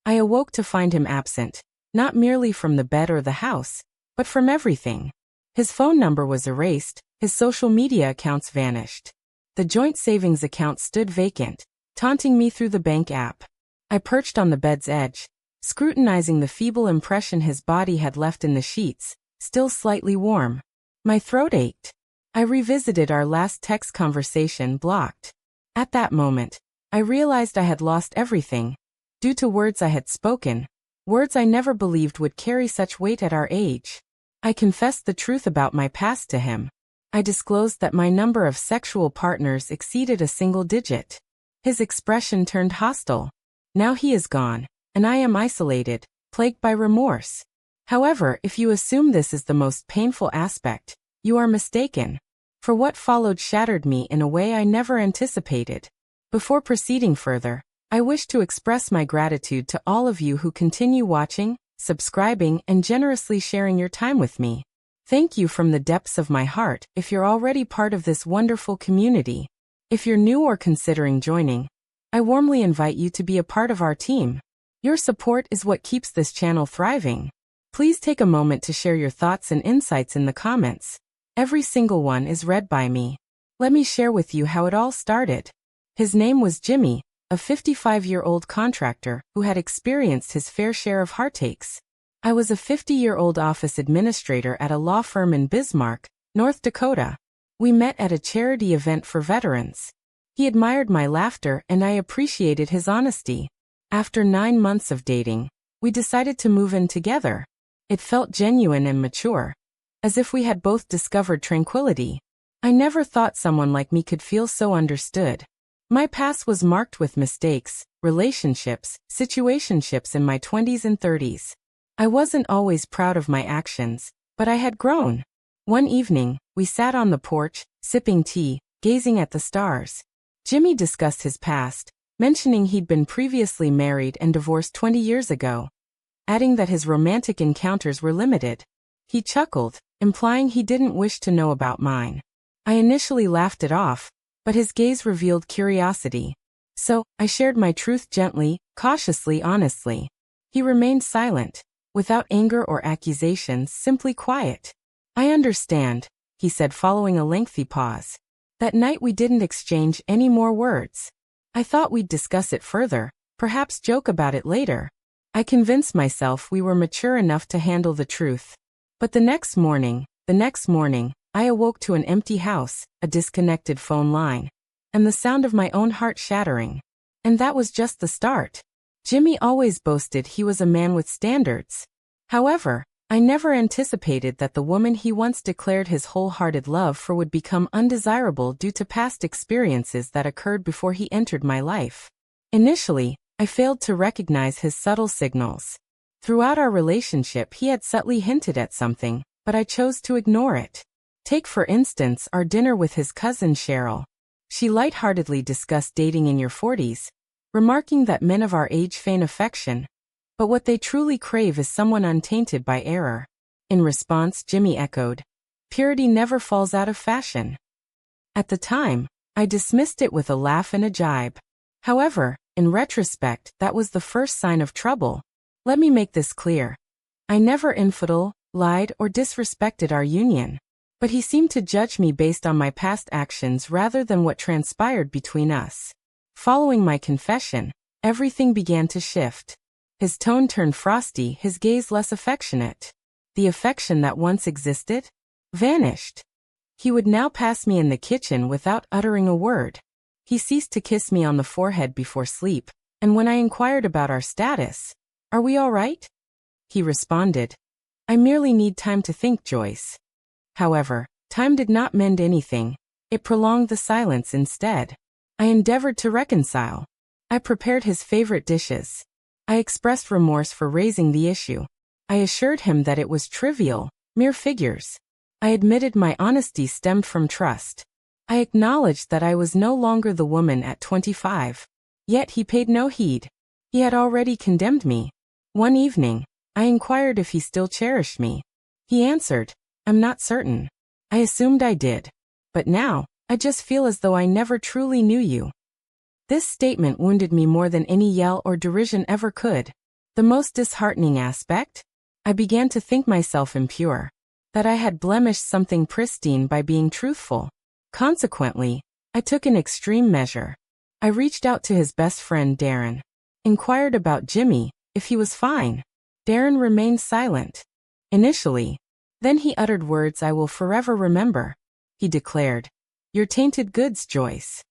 I awoke to find him absent, not merely from the bed or the house, but from everything. His phone number was erased, his social media accounts vanished. The joint savings account stood vacant, taunting me through the bank app. I perched on the bed's edge, scrutinizing the feeble impression his body had left in the sheets, still slightly warm. My throat ached. I revisited our last text conversation blocked. At that moment, I realized I had lost everything, due to words I had spoken, words I never believed would carry such weight at our age. I confessed the truth about my past to him. I disclosed that my number of sexual partners exceeded a single digit. His expression turned hostile. Now he is gone, and I am isolated, plagued by remorse. However, if you assume this is the most painful aspect, you are mistaken. For what followed shattered me in a way I never anticipated. Before proceeding further, I wish to express my gratitude to all of you who continue watching, subscribing, and generously sharing your time with me. Thank you from the depths of my heart if you're already part of this wonderful community. If you're new or considering joining, I warmly invite you to be a part of our team. Your support is what keeps this channel thriving. Please take a moment to share your thoughts and insights in the comments. Every single one is read by me. Let me share with you how it all started. His name was Jimmy, a 55-year-old contractor who had experienced his fair share of heartaches. I was a 50-year-old office administrator at a law firm in Bismarck, North Dakota. We met at a charity event for veterans. He admired my laughter and I appreciated his honesty. After 9 months of dating, we decided to move in together. It felt genuine and mature, as if we had both discovered tranquility. I never thought someone like me could feel so understood. My past was marked with mistakes, relationships, situationships in my 20s and 30s. I wasn't always proud of my actions, but I had grown. One evening, we sat on the porch, sipping tea, gazing at the stars. Jimmy discussed his past, mentioning he'd been previously married and divorced 20 years ago, adding that his romantic encounters were limited. He chuckled, implying he didn't wish to know about mine. I initially laughed it off, but his gaze revealed curiosity. So, I shared my truth gently, cautiously, honestly. He remained silent, without anger or accusations, simply quiet. I understand, he said following a lengthy pause. That night we didn't exchange any more words. I thought we'd discuss it further, perhaps joke about it later. I convinced myself we were mature enough to handle the truth. But the next morning, I awoke to an empty house, a disconnected phone line, and the sound of my own heart shattering. And that was just the start. Jimmy always boasted he was a man with standards. However, I never anticipated that the woman he once declared his wholehearted love for would become undesirable due to past experiences that occurred before he entered my life. Initially, I failed to recognize his subtle signals. Throughout our relationship he had subtly hinted at something, but I chose to ignore it. Take for instance our dinner with his cousin Cheryl. She lightheartedly discussed dating in your 40s, remarking that men of our age feign affection, but what they truly crave is someone untainted by error. In response, Jimmy echoed, "Purity never falls out of fashion." At the time, I dismissed it with a laugh and a jibe. However, in retrospect, that was the first sign of trouble. Let me make this clear. I never lied, or disrespected our union. But he seemed to judge me based on my past actions rather than what transpired between us. Following my confession, everything began to shift. His tone turned frosty, his gaze less affectionate. The affection that once existed vanished. He would now pass me in the kitchen without uttering a word. He ceased to kiss me on the forehead before sleep, and when I inquired about our status, "Are we all right?" he responded, "I merely need time to think, Joyce." However, time did not mend anything. It prolonged the silence instead. I endeavored to reconcile. I prepared his favorite dishes. I expressed remorse for raising the issue. I assured him that it was trivial, mere figures. I admitted my honesty stemmed from trust. I acknowledged that I was no longer the woman at 25. Yet he paid no heed. He had already condemned me. One evening, I inquired if he still cherished me. He answered, "I'm not certain. I assumed I did. But now, I just feel as though I never truly knew you." This statement wounded me more than any yell or derision ever could. The most disheartening aspect? I began to think myself impure. That I had blemished something pristine by being truthful. Consequently, I took an extreme measure. I reached out to his best friend Darren. Inquired about Jimmy, if he was fine. Darren remained silent. Initially. Then he uttered words I will forever remember. He declared, "You're tainted goods, Joyce."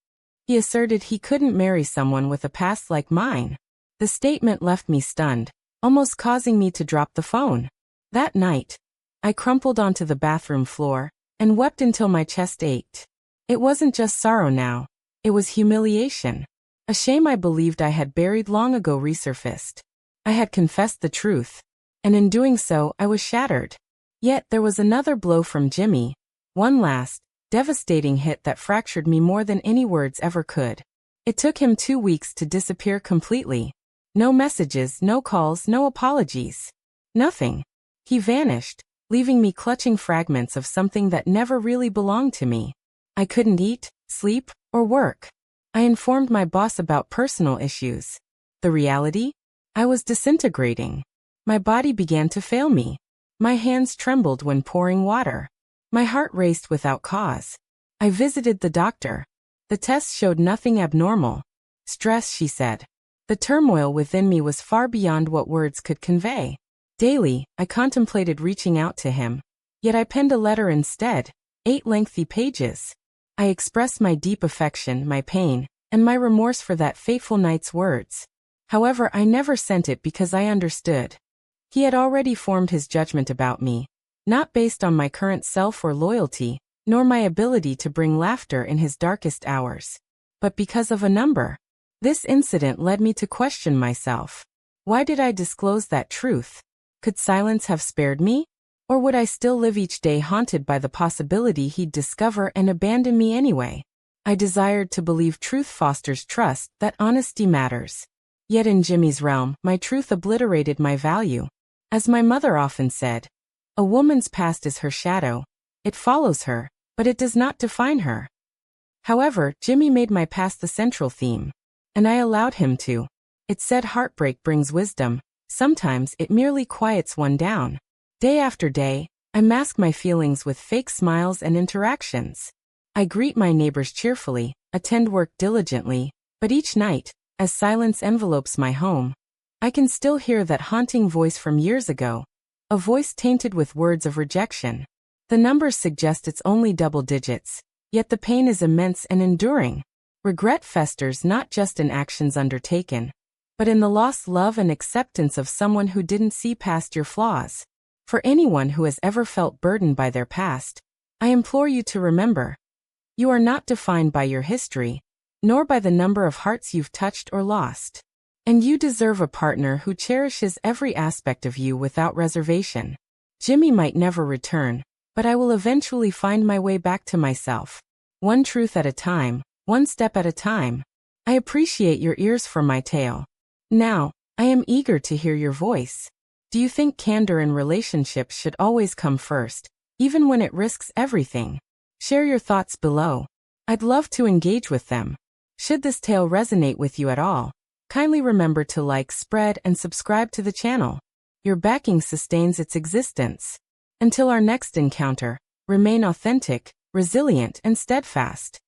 He asserted he couldn't marry someone with a past like mine. The statement left me stunned, almost causing me to drop the phone. That night, I crumpled onto the bathroom floor and wept until my chest ached. It wasn't just sorrow now. It was humiliation. A shame I believed I had buried long ago resurfaced. I had confessed the truth, and in doing so I was shattered. Yet there was another blow from Jimmy. One last, devastating hit that fractured me more than any words ever could. It took him 2 weeks to disappear completely. No messages, no calls, no apologies. Nothing. He vanished, leaving me clutching fragments of something that never really belonged to me. I couldn't eat, sleep, or work. I informed my boss about personal issues. The reality? I was disintegrating. My body began to fail me. My hands trembled when pouring water. My heart raced without cause. I visited the doctor. The tests showed nothing abnormal. Stress, she said. The turmoil within me was far beyond what words could convey. Daily, I contemplated reaching out to him. Yet I penned a letter instead, 8 lengthy pages. I expressed my deep affection, my pain, and my remorse for that fateful night's words. However, I never sent it because I understood. He had already formed his judgment about me, not based on my current self or loyalty, nor my ability to bring laughter in his darkest hours, but because of a number. This incident led me to question myself. Why did I disclose that truth? Could silence have spared me? Or would I still live each day haunted by the possibility he'd discover and abandon me anyway? I desired to believe truth fosters trust, that honesty matters. Yet in Jimmy's realm, my truth obliterated my value. As my mother often said, a woman's past is her shadow. It follows her, but it does not define her. However, Jimmy made my past the central theme. And I allowed him to. It said heartbreak brings wisdom. Sometimes it merely quiets one down. Day after day, I mask my feelings with fake smiles and interactions. I greet my neighbors cheerfully, attend work diligently, but each night, as silence envelopes my home, I can still hear that haunting voice from years ago, a voice tainted with words of rejection. The numbers suggest it's only double digits, yet the pain is immense and enduring. Regret festers not just in actions undertaken, but in the lost love and acceptance of someone who didn't see past your flaws. For anyone who has ever felt burdened by their past, I implore you to remember, you are not defined by your history, nor by the number of hearts you've touched or lost. And you deserve a partner who cherishes every aspect of you without reservation. Jimmy might never return, but I will eventually find my way back to myself. One truth at a time, one step at a time. I appreciate your ears for my tale. Now, I am eager to hear your voice. Do you think candor in relationships should always come first, even when it risks everything? Share your thoughts below. I'd love to engage with them. Should this tale resonate with you at all, kindly remember to like, spread, and subscribe to the channel. Your backing sustains its existence. Until our next encounter, remain authentic, resilient, and steadfast.